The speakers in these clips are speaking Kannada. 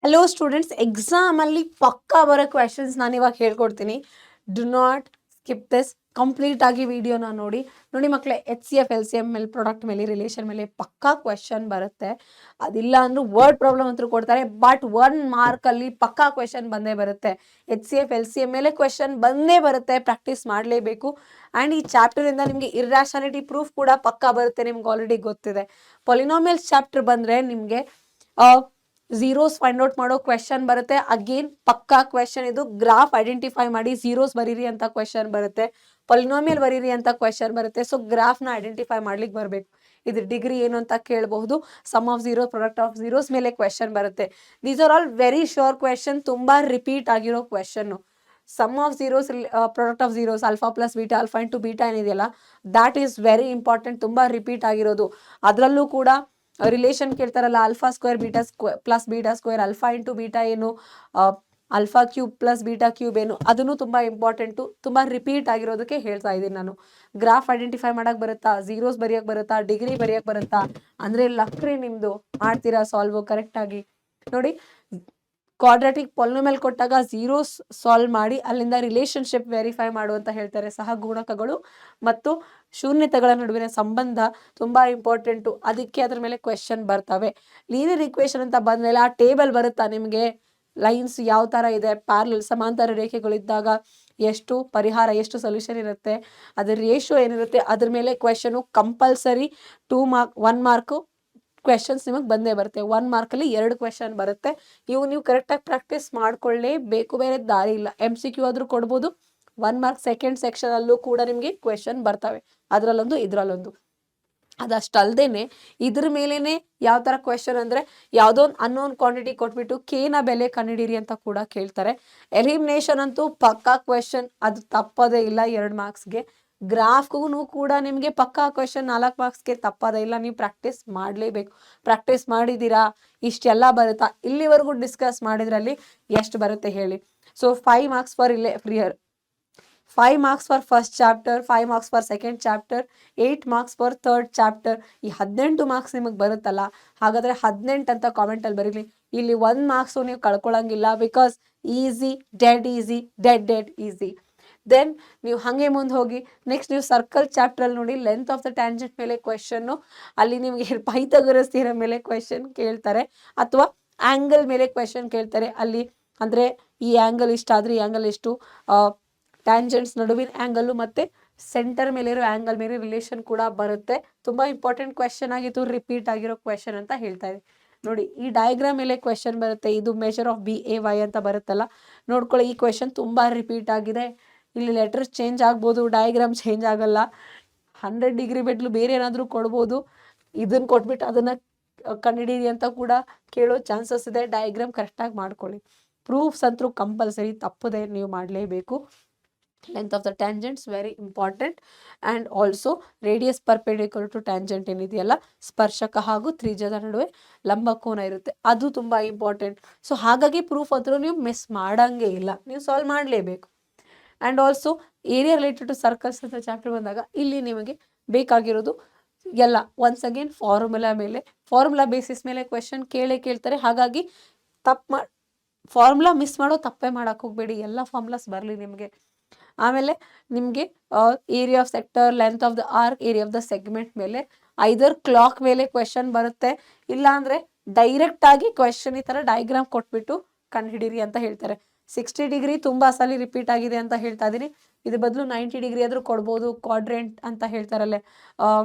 ಹಲೋ ಸ್ಟೂಡೆಂಟ್ಸ್, ಎಕ್ಸಾಮಲ್ಲಿ ಪಕ್ಕಾ ಬರೋ ಕ್ವೆಶನ್ಸ್ ನಾನು ಇವಾಗ ಹೇಳ್ಕೊಡ್ತೀನಿ. Do not skip this, complete ಆಗಿ ವಿಡಿಯೋನ ನೋಡಿ. ಮಕ್ಕಳೇ, HCF LCM ಮೇಲೆ, ಪ್ರಾಡಕ್ಟ್ ಮೇಲೆ, ರಿಲೇಷನ್ ಮೇಲೆ ಪಕ್ಕಾ ಕ್ವೆಶನ್ ಬರುತ್ತೆ. ಅದಿಲ್ಲ ಅಂದ್ರೂ ವರ್ಡ್ ಪ್ರಾಬ್ಲಮ್ ಅಂತೂ ಕೊಡ್ತಾರೆ, ಬಟ್ 1 ಮಾರ್ಕಲ್ಲಿ ಪಕ್ಕಾ ಕ್ವೆಶನ್ ಬಂದೇ ಬರುತ್ತೆ. HCF LCM ಮೇಲೆ ಕ್ವೆಶನ್ ಬಂದೇ ಬರುತ್ತೆ, ಪ್ರಾಕ್ಟೀಸ್ ಮಾಡಲೇಬೇಕು. ಆ್ಯಂಡ್ ಈ ಚಾಪ್ಟರಿಂದ ನಿಮಗೆ ಇರ್ರಾಷನಾಲಿಟಿ ಪ್ರೂಫ್ ಕೂಡ ಪಕ್ಕಾ ಬರುತ್ತೆ, ನಿಮ್ಗೆ ಆಲ್ರೆಡಿ ಗೊತ್ತಿದೆ. ಪಾಲಿನಾಮಿಯಲ್ಸ್ ಚಾಪ್ಟರ್ ಬಂದರೆ ನಿಮಗೆ ಝೀರೋಸ್ ಫೈಂಡ್ ಔಟ್ ಮಾಡೋ ಕ್ವೆಶನ್ ಬರುತ್ತೆ. ಅಗೇನ್ ಪಕ್ಕಾ ಕ್ವೆಶನ್ ಇದು. ಗ್ರಾಫ್ ಐಡೆಂಟಿಫೈ ಮಾಡಿ ಝೀರೋಸ್ ಬರೀರಿ ಅಂತ ಕ್ವೆಶನ್ ಬರುತ್ತೆ, ಪಾಲಿನಾಮಿಯಲ್ ಬರೀರಿ ಅಂತ ಕ್ವೆಶನ್ ಬರುತ್ತೆ. ಸೊ ಗ್ರಾಫ್ನ ಐಡೆಂಟಿಫೈ ಮಾಡ್ಲಿಕ್ಕೆ ಬರಬೇಕು. ಇದು ಡಿಗ್ರಿ ಏನು ಅಂತ ಕೇಳಬಹುದು. Sum of zero, product of zeros ಮೇಲೆ ಕ್ವೆಶನ್ ಬರುತ್ತೆ. These are all very short question, ತುಂಬಾ ರಿಪೀಟ್ ಆಗಿರೋ question. Sum of zeros, product of zeros, alpha plus beta, alpha into beta ಏನಿದೆಯಲ್ಲ, ದಾಟ್ ಈಸ್ ವೆರಿ ಇಂಪಾರ್ಟೆಂಟ್, ತುಂಬಾ ರಿಪೀಟ್ ಆಗಿರೋದು. ಅದರಲ್ಲೂ ಕೂಡ ರಿಲೇಷನ್ ಕೇಳ್ತಾರಲ್ಲ, alpha square beta plus beta square, alpha into beta ಏನು, alpha cube plus beta cube ಏನು, ಅದನ್ನು ತುಂಬ ಇಂಪಾರ್ಟೆಂಟು, ತುಂಬ ರಿಪೀಟ್ ಆಗಿರೋದಕ್ಕೆ ಹೇಳ್ತಾ ಇದ್ದೀನಿ ನಾನು. ಗ್ರಾಫ್ ಐಡೆಂಟಿಫೈ ಮಾಡಕ್ಕೆ ಬರುತ್ತಾ, ಝೀರೋಸ್ ಬರೆಯಕ್ಕೆ ಬರುತ್ತಾ, ಡಿಗ್ರಿ ಬರೆಯಕ್ಕೆ ಬರುತ್ತಾ ಅಂದರೆ ಲಕ್ರಿ ನಿಮ್ಮದು. ಮಾಡ್ತೀರಾ ಸಾಲ್ವ್ ಕರೆಕ್ಟಾಗಿ? ನೋಡಿ, ಕ್ವಾಡ್ರಾಟಿಕ್ ಪಾಲಿನಾಮಿಯಲ್ ಕೊಟ್ಟಾಗ ಝೀರೋಸ್ ಸಾಲ್ವ್ ಮಾಡಿ ಅಲ್ಲಿಂದ ರಿಲೇಷನ್ಶಿಪ್ ವೆರಿಫೈ ಮಾಡು ಅಂತ ಹೇಳ್ತಾರೆ. ಸಹಗುಣಕಗಳು ಮತ್ತು ಶೂನ್ಯತೆಗಳ ನಡುವಿನ ಸಂಬಂಧ ತುಂಬಾ ಇಂಪಾರ್ಟೆಂಟು, ಅದಕ್ಕೆ ಅದ್ರ ಮೇಲೆ ಕ್ವೆಶನ್ ಬರ್ತವೆ. ಲೀನಿಯರ್ ಈಕ್ವೇಶನ್ ಅಂತ ಬಂದ್ಮೇಲೆ ಆ ಟೇಬಲ್ ಬರುತ್ತಾ ನಿಮಗೆ, ಲೈನ್ಸ್ ಯಾವ ಥರ ಇದೆ, ಪ್ಯಾರಲಲ್ ಸಮಾಂತರ ರೇಖೆಗಳಿದ್ದಾಗ ಎಷ್ಟು ಪರಿಹಾರ, ಎಷ್ಟು ಸೊಲ್ಯೂಷನ್ ಇರುತ್ತೆ, ಅದ್ರ ರೇಷಿಯೋ ಏನಿರುತ್ತೆ, ಅದ್ರ ಮೇಲೆ ಕ್ವೆಶನು ಕಂಪಲ್ಸರಿ. 1 ಮಾರ್ಕು ಕ್ವೆಶನ್ಸ್ ನಿಮಗೆ ಬಂದೇ ಬರುತ್ತೆ. 1 ಮಾರ್ಕಲ್ಲಿ 2 ಕ್ವೆಶನ್ ಬರುತ್ತೆ. ನೀವು ಕರೆಕ್ಟಾಗಿ ಪ್ರಾಕ್ಟೀಸ್ ಮಾಡ್ಕೊಳ್ಳೇಬೇಕು, ಬೇರೆ ದಾರಿ ಇಲ್ಲ. MCQ ಆದರೂ ಕೊಡ್ಬೋದು. 1 ಮಾರ್ಕ್ ಸೆಕೆಂಡ್ ಸೆಕ್ಷನಲ್ಲೂ ಕೂಡ ನಿಮಗೆ ಕ್ವೆಶನ್ ಬರ್ತವೆ, ಅದರಲ್ಲೊಂದು ಇದರಲ್ಲೊಂದು. ಅದಷ್ಟಲ್ದೇನೆ ಇದ್ರ ಮೇಲೇನೆ ಯಾವ ಥರ ಕ್ವೆಶನ್ ಅಂದರೆ, ಯಾವುದೋ ಒಂದು ಅನ್ನೋನ್ ಕ್ವಾಂಟಿಟಿ ಕೊಟ್ಬಿಟ್ಟು ಕೇನ ಬೆಲೆ ಕಂಡುಹಿಡೀರಿ ಅಂತ ಕೂಡ ಕೇಳ್ತಾರೆ. ಎಲಿಮಿನೇಷನ್ ಅಂತೂ ಪಕ್ಕಾ ಕ್ವೆಶನ್, ಅದು ತಪ್ಪೋದೇ ಇಲ್ಲ 2 ಮಾರ್ಕ್ಸ್ಗೆ. ಗ್ರಾಫ್ಗೂ ಕೂಡ ನಿಮಗೆ ಪಕ್ಕಾ ಕ್ವೆಶನ್ 4 ಮಾರ್ಕ್ಸ್ಗೆ ತಪ್ಪೋದೇ ಇಲ್ಲ. ನೀವು ಪ್ರಾಕ್ಟೀಸ್ ಮಾಡಲೇಬೇಕು. ಪ್ರಾಕ್ಟೀಸ್ ಮಾಡಿದ್ದೀರಾ, ಇಷ್ಟೆಲ್ಲ ಬರುತ್ತಾ, ಇಲ್ಲಿವರೆಗೂ ಡಿಸ್ಕಸ್ ಮಾಡಿದ್ರಲ್ಲಿ ಎಷ್ಟು ಬರುತ್ತೆ ಹೇಳಿ? So 5 marks for 5 marks for first chapter, 5 marks for second chapter, 8 marks for third chapter. ಈ 18 ಮಾರ್ಕ್ಸ್ ನಿಮಗೆ ಬರುತ್ತಲ್ಲ, ಹಾಗಾದರೆ 18 ಅಂತ ಕಾಮೆಂಟಲ್ಲಿ ಬರೀಲಿ. ಇಲ್ಲಿ 1 ಮಾರ್ಕ್ಸು ನೀವು ಕಳ್ಕೊಳ್ಳಂಗಿಲ್ಲ, because easy, dead easy, dead easy. Then ನೀವು ಹಾಗೆ ಮುಂದೆ ಹೋಗಿ ನೆಕ್ಸ್ಟ್ ನೀವು ಸರ್ಕಲ್ ಚಾಪ್ಟ್ರಲ್ಲಿ ನೋಡಿ, ಲೆಂತ್ ಆಫ್ ದ ಟ್ಯಾಂಜೆಂಟ್ ಮೇಲೆ ಕ್ವೆಶನ್ನು, ಅಲ್ಲಿ ನಿಮಗೆ ಪೈಥಾಗರಸ್ ಥಿಯರಮ್ ಮೇಲೆ ಕ್ವೆಶನ್ ಕೇಳ್ತಾರೆ, ಅಥವಾ ಆ್ಯಂಗಲ್ ಮೇಲೆ ಕ್ವೆಶನ್ ಕೇಳ್ತಾರೆ. ಅಲ್ಲಿ ಅಂದರೆ ಈ ಆ್ಯಂಗಲ್ ಇಷ್ಟಾದರೆ ಈ ಆ್ಯಂಗಲ್ ಎಷ್ಟು, ಟ್ಯಾಂಜೆಂಟ್ಸ್ ನಡುವಿನ ಆ್ಯಂಗಲ್ಲು ಮತ್ತು ಸೆಂಟರ್ ಮೇಲಿರೋ ಆ್ಯಂಗಲ್ ಮೇಲೆ ರಿಲೇಷನ್ ಕೂಡ ಬರುತ್ತೆ. ತುಂಬ ಇಂಪಾರ್ಟೆಂಟ್ ಕ್ವೆಶನ್ ಆಗಿತ್ತು, ರಿಪೀಟ್ ಆಗಿರೋ ಕ್ವೆಶನ್ ಅಂತ ಹೇಳ್ತಾ ಇದೆ. ನೋಡಿ, ಈ ಡಯಾಗ್ರಾಮ್ ಮೇಲೆ ಕ್ವೆಶನ್ ಬರುತ್ತೆ. ಇದು ಮೆಷರ್ ಆಫ್ BAY ಅಂತ ಬರುತ್ತಲ್ಲ, ನೋಡ್ಕೊಳ್ಳಿ. ಈ ಕ್ವೆಶನ್ ತುಂಬ ರಿಪೀಟ್ ಆಗಿದೆ. ಇಲ್ಲಿ ಲೆಟರ್ಸ್ ಚೇಂಜ್ ಆಗ್ಬೋದು, ಡಯಾಗ್ರಾಮ್ ಚೇಂಜ್ ಆಗಲ್ಲ. 100 ಡಿಗ್ರಿ ಬದಲು ಬೇರೆ ಏನಾದರೂ ಕೊಡ್ಬೋದು. ಇದನ್ನು ಕೊಟ್ಬಿಟ್ಟು ಅದನ್ನು ಕಂಡುಹಿಡೀರಿ ಅಂತ ಕೂಡ ಕೇಳೋ ಚಾನ್ಸಸ್ ಇದೆ. ಡಯಾಗ್ರಾಮ್ ಕರೆಕ್ಟಾಗಿ ಮಾಡ್ಕೊಳ್ಳಿ. ಪ್ರೂಫ್ಸ್ ಅಂತೂ ಕಂಪಲ್ಸರಿ, ತಪ್ಪದೆ ನೀವು ಮಾಡಲೇಬೇಕು. Length of the tangents very important. And also radius perpendicular to tangent ಏನಿದೆಯಲ್ಲ, ಸ್ಪರ್ಶಕ ಹಾಗೂ ತ್ರಿಜ್ಯದ ನಡುವೆ ಲಂಬಕೋನ ಇರುತ್ತೆ, ಅದು ತುಂಬ ಇಂಪಾರ್ಟೆಂಟ್. ಸೊ ಹಾಗಾಗಿ ಪ್ರೂಫ್ ಅಂತೂ ನೀವು ಮಿಸ್ ಮಾಡೋಂಗೇ ಇಲ್ಲ, ನೀವು ಸಾಲ್ವ್ ಮಾಡಲೇಬೇಕು. And also area related to circles ಅಂತ ಚಾಪ್ಟರ್ ಬಂದಾಗ ಇಲ್ಲಿ ನಿಮಗೆ ಬೇಕಾಗಿರೋದು ಎಲ್ಲ ಒನ್ಸ್ ಅಗೇನ್ ಫಾರ್ಮುಲಾ ಬೇಸಿಸ್ ಮೇಲೆ ಕ್ವೆಶನ್ ಕೇಳ್ತಾರೆ. ಹಾಗಾಗಿ ಫಾರ್ಮುಲಾ ಮಿಸ್ ಮಾಡೋ ತಪ್ಪೇ ಮಾಡೋಕ್ಕೆ ಹೋಗಬೇಡಿ, ಎಲ್ಲ ಫಾರ್ಮುಲಾಸ್ ಬರಲಿ ನಿಮಗೆ. ಆಮೇಲೆ ನಿಮಗೆ area of sector, length of the arc, area of the segment ಮೇಲೆ, ಐದರ್ ಕ್ಲಾಕ್ ಮೇಲೆ ಕ್ವೆಶನ್ ಬರುತ್ತೆ, ಇಲ್ಲಾಂದರೆ ಡೈರೆಕ್ಟಾಗಿ ಕ್ವೆಶನ್ ಈ ಥರ ಡಯಾಗ್ರಾಮ್ ಕೊಟ್ಬಿಟ್ಟು ಕಂಡುಹಿಡೀರಿ ಅಂತ ಹೇಳ್ತಾರೆ. 60 ಡಿಗ್ರಿ ತುಂಬ ಸಲ ರಿಪೀಟ್ ಆಗಿದೆ ಅಂತ ಹೇಳ್ತಾ ಇದ್ದೀನಿ. ಇದ್ರ ಬದಲು 90 ಡಿಗ್ರಿ ಆದರೂ ಕೊಡ್ಬೋದು. ಕ್ವಾಡ್ರೆಂಟ್ ಅಂತ ಹೇಳ್ತಾರಲ್ಲೇ,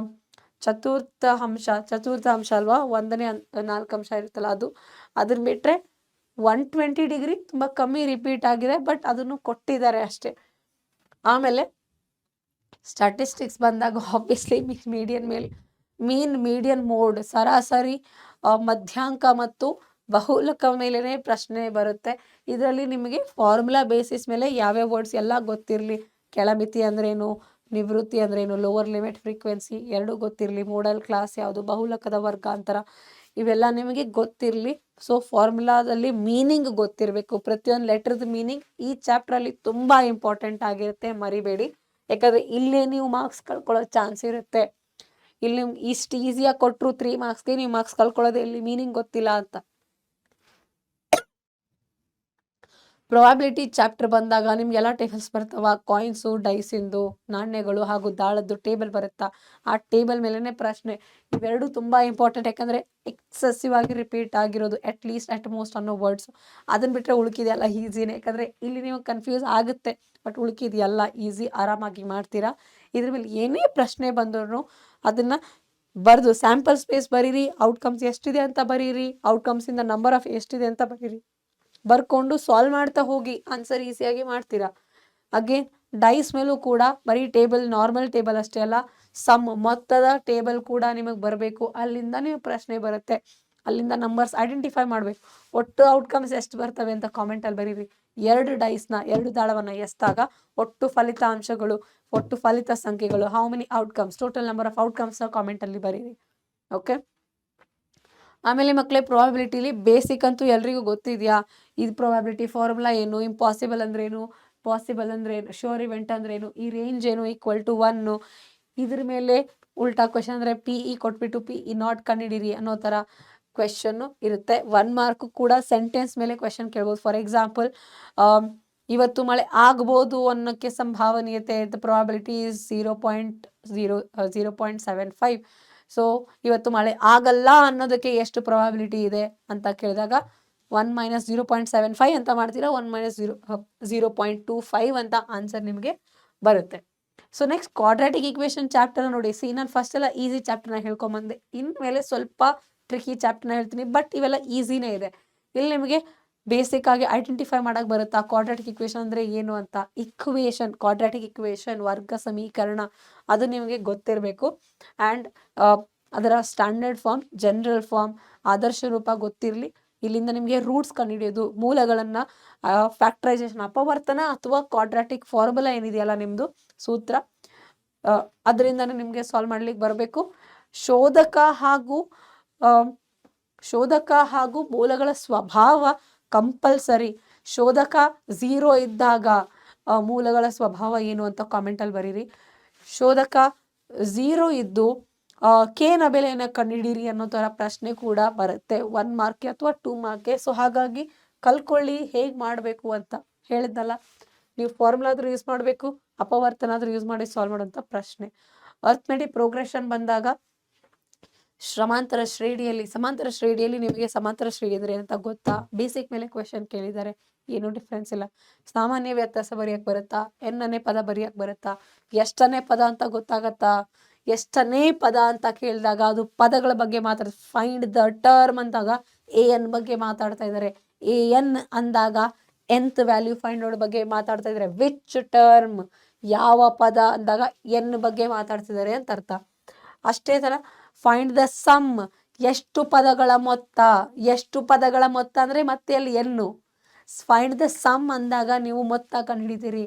ಚತುರ್ಥ ಅಂಶ ಅಲ್ವಾ, 1ನೇ 4 ಅಂಶ ಇರುತ್ತಲ್ಲ ಅದು. ಅದನ್ನ ಬಿಟ್ಟರೆ 120 ಡಿಗ್ರಿ ತುಂಬ ಕಮ್ಮಿ ರಿಪೀಟ್ ಆಗಿದೆ, ಬಟ್ ಅದನ್ನು ಕೊಟ್ಟಿದ್ದಾರೆ ಅಷ್ಟೇ. ಆಮೇಲೆ ಸ್ಟ್ಯಾಟಿಸ್ಟಿಕ್ಸ್ ಬಂದಾಗ ಆಬ್ವಿಯಸ್ಲಿ ಮೀಡಿಯನ್ ಮೋಡ್, ಸರಾಸರಿ, ಮಧ್ಯಾಂಕ ಮತ್ತು ಬಹುಲಕ ಮೇಲೇ ಪ್ರಶ್ನೆ ಬರುತ್ತೆ. ಇದರಲ್ಲಿ ನಿಮಗೆ ಫಾರ್ಮುಲಾ ಬೇಸಿಸ್ ಮೇಲೆ ಯಾವ್ಯಾವ ವರ್ಡ್ಸ್ ಎಲ್ಲ ಗೊತ್ತಿರಲಿ. ಕೆಳಮಿತಿ ಅಂದ್ರೇನು, ನಿವೃತ್ತಿ ಅಂದ್ರೇನು, ಲೋವರ್ ಲಿಮಿಟ್, ಫ್ರೀಕ್ವೆನ್ಸಿ ಎರಡೂ ಗೊತ್ತಿರಲಿ. ಮೋಡಲ್ ಕ್ಲಾಸ್ ಯಾವುದು, ಬಹುಲಕದ ವರ್ಗಾಂತರ, ಇವೆಲ್ಲ ನಿಮಗೆ ಗೊತ್ತಿರಲಿ. ಸೊ ಫಾರ್ಮುಲಾದಲ್ಲಿ ಮೀನಿಂಗ್ ಗೊತ್ತಿರಬೇಕು, ಪ್ರತಿಯೊಂದು ಲೆಟ್ರದ್ದು ಮೀನಿಂಗ್ ಈ ಚಾಪ್ಟ್ರಲ್ಲಿ ತುಂಬ ಇಂಪಾರ್ಟೆಂಟ್ ಆಗಿರುತ್ತೆ, ಮರಿಬೇಡಿ. ಯಾಕಂದರೆ ಇಲ್ಲೇ ನೀವು ಮಾರ್ಕ್ಸ್ ಕಳ್ಕೊಳ್ಳೋ ಚಾನ್ಸ್ ಇರುತ್ತೆ. ಇಲ್ಲಿ ನಿಮ್ಗೆ ಇಷ್ಟು ಈಸಿಯಾಗಿ ಕೊಟ್ಟರು 3 ಮಾರ್ಕ್ಸ್ಗೆ ನೀವು ಮಾರ್ಕ್ಸ್ ಕಳ್ಕೊಳ್ಳೋದೇ, ಇಲ್ಲಿ ಮೀನಿಂಗ್ ಗೊತ್ತಿಲ್ಲ ಅಂತ. ಪ್ರೊಬಬಿಲಿಟಿ ಚಾಪ್ಟರ್ ಬಂದಾಗ ನಿಮ್ಗೆಲ್ಲ ಟೇಬಲ್ಸ್ ಬರ್ತಾವ, ಕಾಯಿನ್ಸು, ಡೈಸಿಂದು, ನಾಣ್ಯಗಳು ಹಾಗೂ ದಾಳದ್ದು ಟೇಬಲ್ ಬರುತ್ತಾ, ಆ ಟೇಬಲ್ ಮೇಲೇ ಪ್ರಶ್ನೆ. ಇವೆರಡು ತುಂಬ ಇಂಪಾರ್ಟೆಂಟ್, ಯಾಕಂದರೆ ಎಕ್ಸೆಸಿವ್ ಆಗಿ ರಿಪೀಟ್ ಆಗಿರೋದು ಅಟ್ ಲೀಸ್ಟ್ ಅಟ್ ಮೋಸ್ಟ್ ಅನ್ನೋ ವರ್ಡ್ಸ್. ಅದನ್ನು ಬಿಟ್ಟರೆ ಉಳ್ಕಿದೆಯಲ್ಲ ಈಸಿನೇ, ಯಾಕಂದರೆ ಇಲ್ಲಿ ನೀವು ಕನ್ಫ್ಯೂಸ್ ಆಗುತ್ತೆ, ಬಟ್ ಉಳ್ಕಿದೆಯಲ್ಲ ಈಸಿ, ಆರಾಮಾಗಿ ಮಾಡ್ತೀರಾ. ಇದ್ರ ಮೇಲೆ ಏನೇ ಪ್ರಶ್ನೆ ಬಂದರೂ ಅದನ್ನು ಬರೆದು ಸ್ಯಾಂಪಲ್ ಸ್ಪೇಸ್ ಬರೀರಿ, ಔಟ್ಕಮ್ಸ್ ಎಷ್ಟಿದೆ ಅಂತ ಬರೀರಿ, ಔಟ್ಕಮ್ಸಿಂದ ನಂಬರ್ ಆಫ್ ಎಷ್ಟಿದೆ ಅಂತ ಬರೀರಿ, ಬರ್ಕೊಂಡು ಸಾಲ್ವ್ ಮಾಡ್ತಾ ಹೋಗಿ, ಆನ್ಸರ್ ಈಸಿಯಾಗಿ ಮಾಡ್ತೀರಾ. ಅಗೇನ್ ಡೈಸ್ ಮೇಲೂ ಕೂಡ ಬರೀ ಟೇಬಲ್, ನಾರ್ಮಲ್ ಟೇಬಲ್ ಅಷ್ಟೇ ಅಲ್ಲ, ಸಮ್ ಮೊತ್ತದ ಟೇಬಲ್ ಕೂಡ ನಿಮಗೆ ಬರಬೇಕು. ಅಲ್ಲಿಂದ ನೀವು ಪ್ರಶ್ನೆ ಬರುತ್ತೆ, ಅಲ್ಲಿಂದ ನಂಬರ್ಸ್ ಐಡೆಂಟಿಫೈ ಮಾಡಬೇಕು. ಒಟ್ಟು ಔಟ್ಕಮ್ಸ್ ಎಷ್ಟು ಬರ್ತವೆ ಅಂತ ಕಾಮೆಂಟಲ್ಲಿ ಬರೀರಿ. 2 ಡೈಸ್ನ, 2 ದಾಳವನ್ನು ಎಸ್ದಾಗ ಒಟ್ಟು ಫಲಿತಾಂಶಗಳು, ಒಟ್ಟು ಫಲಿತ ಸಂಖ್ಯೆಗಳು, how many outcomes, total number of ಔಟ್ಕಮ್ಸ್ನ ಕಾಮೆಂಟಲ್ಲಿ ಬರೀರಿ. ಓಕೆ. ಆಮೇಲೆ ಮಕ್ಕಳೇ, ಪ್ರಾಬಬಿಲಿಟಿಲಿ ಬೇಸಿಕ್ ಅಂತೂ ಎಲ್ರಿಗೂ ಗೊತ್ತಿದೆಯಾ? ಇದು ಪ್ರಾಬಬಿಲಿಟಿ ಫಾರ್ಮುಲಾ ಏನು, ಇಂಪಾಸಿಬಲ್ ಅಂದ್ರೇನು, ಪಾಸಿಬಲ್ ಅಂದ್ರೇನು, ಶೋರ್ ಇವೆಂಟ್ ಅಂದ್ರೇನು, ಈ ರೇಂಜ್ ಏನು, =1, ಇದ್ರ ಮೇಲೆ ಉಲ್ಟಾ ಕ್ವೆಶನ್ ಅಂದರೆ PE ಕೊಟ್ಬಿಟ್ಟು PE ನಾಟ್ ಕಂಡಿಡಿರಿ ಅನ್ನೋ ಥರ ಕ್ವೆಶನ್ನು ಇರುತ್ತೆ. 1 ಮಾರ್ಕ್ ಕೂಡ ಸೆಂಟೆನ್ಸ್ ಮೇಲೆ ಕ್ವೆಶನ್ ಕೇಳ್ಬೋದು. ಫಾರ್ ಎಕ್ಸಾಂಪಲ್, ಇವತ್ತು ಮಳೆ ಆಗ್ಬೋದು ಅನ್ನೋಕ್ಕೆ ಸಂಭಾವನೀಯತೆ, ದ ಪ್ರಾಬಬಿಲಿಟಿ ಈಸ್ 0.75. ಸೊ ಇವತ್ತು ಮಳೆ ಆಗಲ್ಲ ಅನ್ನೋದಕ್ಕೆ ಎಷ್ಟು ಪ್ರಾಬಬಿಲಿಟಿ ಇದೆ ಅಂತ ಕೇಳಿದಾಗ 1 - 0.75 ಅಂತ ಮಾಡ್ತೀರಾ, 1 - 0.25 ಅಂತ ಆನ್ಸರ್ ನಿಮಗೆ ಬರುತ್ತೆ. ಸೊ ನೆಕ್ಸ್ಟ್ ಕ್ವಾಡ್ರಾಟಿಕ್ ಈಕ್ವೇಷನ್ ಚಾಪ್ಟರ್ನ ನೋಡಿ. ನಾನು ಫಸ್ಟ್ ಎಲ್ಲ ಈಸಿ ಚಾಪ್ಟರ್ನ ಹೇಳ್ಕೊಂಬಂದೆ, ಇನ್ಮೇಲೆ ಸ್ವಲ್ಪ ಟ್ರಿಕಿ ಚಾಪ್ಟರ್ನ ಹೇಳ್ತೀನಿ, ಬಟ್ ಇವೆಲ್ಲ ಈಸಿನೇ ಇದೆ. ಇಲ್ಲಿ ನಿಮಗೆ ಬೇಸಿಕ್ ಆಗಿ ಐಡೆಂಟಿಫೈ ಮಾಡಕ್ಕೆ ಬರುತ್ತಾ ಕ್ವಾಡ್ರಾಟಿಕ್ ಇಕ್ವೇಷನ್ ಅಂದರೆ ಏನು ಅಂತ. ಇಕ್ವೇಷನ್, ಕ್ವಾಡ್ರಾಟಿಕ್ ಇಕ್ವೇಷನ್, ವರ್ಗ ಸಮೀಕರಣ, ಅದು ನಿಮಗೆ ಗೊತ್ತಿರಬೇಕು. ಆ್ಯಂಡ್ ಅದರ ಸ್ಟ್ಯಾಂಡರ್ಡ್ ಫಾರ್ಮ್, ಜನರಲ್ ಫಾರ್ಮ್, ಆದರ್ಶ ರೂಪ ಗೊತ್ತಿರಲಿ. ಇಲ್ಲಿಂದ ನಿಮಗೆ ರೂಟ್ಸ್ ಕಂಡುಹಿಡಿಯೋದು, ಮೂಲಗಳನ್ನು, ಫ್ಯಾಕ್ಟರೈಸೇಷನ್, ಅಪವರ್ತನ ಅಥವಾ ಕ್ವಾಡ್ರಾಟಿಕ್ ಫಾರ್ಮುಲಾ ಏನಿದೆಯಲ್ಲ ನಿಮ್ಮದು ಸೂತ್ರ, ಅದರಿಂದನೇ ನಿಮಗೆ ಸಾಲ್ವ್ ಮಾಡ್ಲಿಕ್ಕೆ ಬರಬೇಕು. ಶೋಧಕ ಹಾಗೂ ಮೂಲಗಳ ಸ್ವಭಾವ ಕಂಪಲ್ಸರಿ. ಶೋಧಕ 0 ಇದ್ದಾಗ ಮೂಲಗಳ ಸ್ವಭಾವ ಏನು ಅಂತ ಕಾಮೆಂಟಲ್ಲಿ ಬರೀರಿ. ಶೋಧಕ 0 ಇದ್ದು ನ ಬೆಲೆಯನ್ನು ಕಂಡುಹಿಡೀರಿ ಅನ್ನೋ ಥರ ಪ್ರಶ್ನೆ ಕೂಡ ಬರುತ್ತೆ, 1 ಮಾರ್ಕ್ಗೆ ಅಥವಾ 2 ಮಾರ್ಕ್ಗೆ. ಸೊ ಹಾಗಾಗಿ ಕಲ್ಕೊಳ್ಳಿ ಹೇಗೆ ಮಾಡಬೇಕು ಅಂತ. ಹೇಳಿದ್ನಲ್ಲ, ನೀವು ಫಾರ್ಮುಲಾದ್ರೂ ಯೂಸ್ ಮಾಡಬೇಕು, ಅಪವರ್ತನಾದ್ರೂ ಯೂಸ್ ಮಾಡಿ ಸಾಲ್ವ್ ಮಾಡೋಂಥ ಪ್ರಶ್ನೆ. ಅರ್ಥಮೆಟಿಕ್ ಪ್ರೋಗ್ರೆಷನ್ ಬಂದಾಗ ಸಮಾಂತರ ಶ್ರೇಣಿಯಲ್ಲಿ ನಿಮಗೆ ಸಮಾಂತರ ಶ್ರೇಣಿ ಅಂದರೆ ಏನಂತ ಗೊತ್ತಾ? ಬೇಸಿಕ್ ಮೇಲೆ ಕ್ವೆಶನ್ ಕೇಳಿದ್ದಾರೆ, ಏನೂ ಡಿಫ್ರೆನ್ಸ್ ಇಲ್ಲ. ಸಾಮಾನ್ಯ ವ್ಯತ್ಯಾಸ ಬರೆಯಕ್ಕೆ ಬರುತ್ತಾ? ಎನ್ನನೇ ಪದ ಬರೆಯಕ್ಕೆ ಬರುತ್ತಾ? ಎಷ್ಟನೇ ಪದ ಅಂತ ಗೊತ್ತಾಗತ್ತಾ? ಎಷ್ಟನೇ ಪದ ಅಂತ ಕೇಳಿದಾಗ ಅದು ಪದಗಳ ಬಗ್ಗೆ ಮಾತಾಡ್ತಾರೆ. ಫೈಂಡ್ ದ ಟರ್ಮ್ ಅಂದಾಗ AN ಬಗ್ಗೆ ಮಾತಾಡ್ತಾ ಇದ್ದಾರೆ. AN ಅಂದಾಗ nth ವ್ಯಾಲ್ಯೂ ಫೈಂಡ್ ಔಟ್ ಬಗ್ಗೆ ಮಾತಾಡ್ತಾ ಇದ್ದಾರೆ. ವಿಚ್ ಟರ್ಮ್, ಯಾವ ಪದ ಅಂದಾಗ N ಬಗ್ಗೆ ಮಾತಾಡ್ತಿದ್ದಾರೆ ಅಂತ ಅರ್ಥ. ಅಷ್ಟೇ ಥರ ಫೈಂಡ್ ದ ಸಮ್, ಎಷ್ಟು ಪದಗಳ ಮೊತ್ತ ಅಂದರೆ ಮತ್ತೆ ಅಲ್ಲಿ ಎನ್ನು. ಫೈಂಡ್ ದ ಸಮ್ ಅಂದಾಗ ನೀವು ಮೊತ್ತ ಕಂಡುಹಿಡಿತೀರಿ.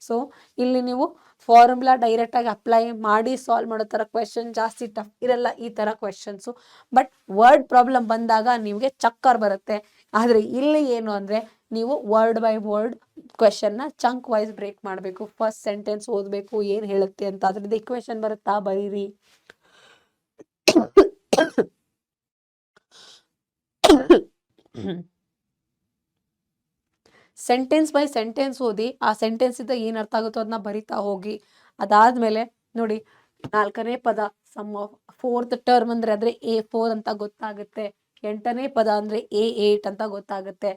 ಸೊ ಇಲ್ಲಿ ನೀವು ಫಾರ್ಮುಲಾ ಡೈರೆಕ್ಟಾಗಿ ಅಪ್ಲೈ ಮಾಡಿ ಸಾಲ್ವ್ ಮಾಡೋ ಥರ ಕ್ವೆಶನ್, ಜಾಸ್ತಿ ಟಫ್ ಇರಲ್ಲ ಈ ಥರ ಕ್ವೆಶನ್ಸು. ಬಟ್ ವರ್ಡ್ ಪ್ರಾಬ್ಲಮ್ ಬಂದಾಗ ನಿಮಗೆ ಚಕ್ಕರ್ ಬರುತ್ತೆ. ಆದರೆ ಇಲ್ಲಿ ಏನು ಅಂದರೆ ನೀವು ವರ್ಡ್ ಬೈ ವರ್ಡ್ ಕ್ವೆಶನ್ನ ಚಂಕ್ ವೈಸ್ ಬ್ರೇಕ್ ಮಾಡಬೇಕು. ಫಸ್ಟ್ ಸೆಂಟೆನ್ಸ್ ಓದಬೇಕು, ಏನು ಹೇಳುತ್ತೆ ಅಂತ, ಅದರಿಂದ ಇಕ್ವೇಶನ್ ಬರುತ್ತಾ ಬರೀರಿ. ಸೆಂಟೆನ್ಸ್ ಬೈ ಸೆಂಟೆನ್ಸ್ ಓದಿ, ಆ ಸೆಂಟೆನ್ಸಿಂದ ಏನು ಅರ್ಥ ಆಗುತ್ತೋ ಅದನ್ನ ಬರಿತಾ ಹೋಗಿ. ಅದಾದಮೇಲೆ ನೋಡಿ, 4ನೇ ಪದ ಸಮ್ ಆಫ್ 4th ಟರ್ಮ್ ಅಂದರೆ A4 ಅಂತ ಗೊತ್ತಾಗುತ್ತೆ. 8ನೇ ಪದ ಅಂದರೆ A8 ಅಂತ ಗೊತ್ತಾಗುತ್ತೆ.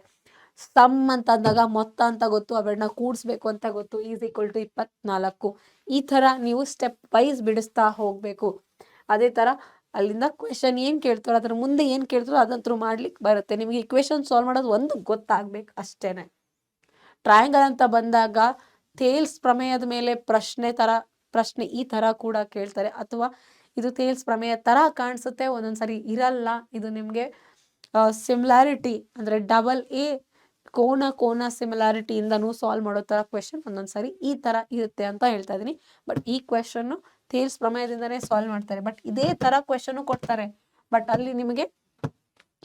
ಸಮ್ ಅಂತ ಅಂದಾಗ ಮೊತ್ತ ಅಂತ ಗೊತ್ತು, ಅವೆರಡನ್ನ ಕೂಡಿಸ್ಬೇಕು ಅಂತ ಗೊತ್ತು, =24. ಈ ಥರ ನೀವು ಸ್ಟೆಪ್ ವೈಸ್ ಬಿಡಿಸ್ತಾ ಹೋಗಬೇಕು. ಅದೇ ಥರ ಅಲ್ಲಿಂದ ಕ್ವೆಶನ್ ಏನು ಕೇಳ್ತಾರೋ ಅದ್ರ ಮುಂದೆ ಏನು ಕೇಳ್ತಾರೋ ಅದಂತರೂ ಮಾಡ್ಲಿಕ್ಕೆ ಬರುತ್ತೆ. ನಿಮಗೆ ಇಕ್ವೇಶನ್ ಸಾಲ್ವ್ ಮಾಡೋದು ಒಂದು ಗೊತ್ತಾಗಬೇಕು ಅಷ್ಟೇ. ಟ್ರಯಾಂಗಲ್ ಅಂತ ಬಂದಾಗ ಥೇಲ್ಸ್ ಪ್ರಮೇಯದ ಮೇಲೆ ಪ್ರಶ್ನೆ ಈ ಥರ ಕೂಡ ಕೇಳ್ತಾರೆ, ಅಥವಾ ಇದು ಥೇಲ್ಸ್ ಪ್ರಮೇಯ ಥರ ಕಾಣಿಸುತ್ತೆ, ಒಂದೊಂದ್ಸರಿ ಇರಲ್ಲ. ಇದು ನಿಮಗೆ ಸಿಮಿಲಾರಿಟಿ ಅಂದರೆ AA ಕೋನ ಸಿಮಿಲಾರಿಟಿಯಿಂದನೂ ಸಾಲ್ವ್ ಮಾಡೋ ಥರ ಕ್ವೆಶನ್ ಒಂದೊಂದ್ಸರಿ ಈ ಥರ ಇರುತ್ತೆ ಅಂತ ಹೇಳ್ತಾ ಇದ್ದೀನಿ. ಬಟ್ ಈ ಕ್ವೆಶನ್ನು ಥೇಲ್ಸ್ ಪ್ರಮೇಯದಿಂದನೇ ಸಾಲ್ವ್ ಮಾಡ್ತಾರೆ. ಬಟ್ ಇದೇ ಥರ ಕ್ವೆಶನ್ನು ಕೊಡ್ತಾರೆ. ಬಟ್ ಅಲ್ಲಿ ನಿಮಗೆ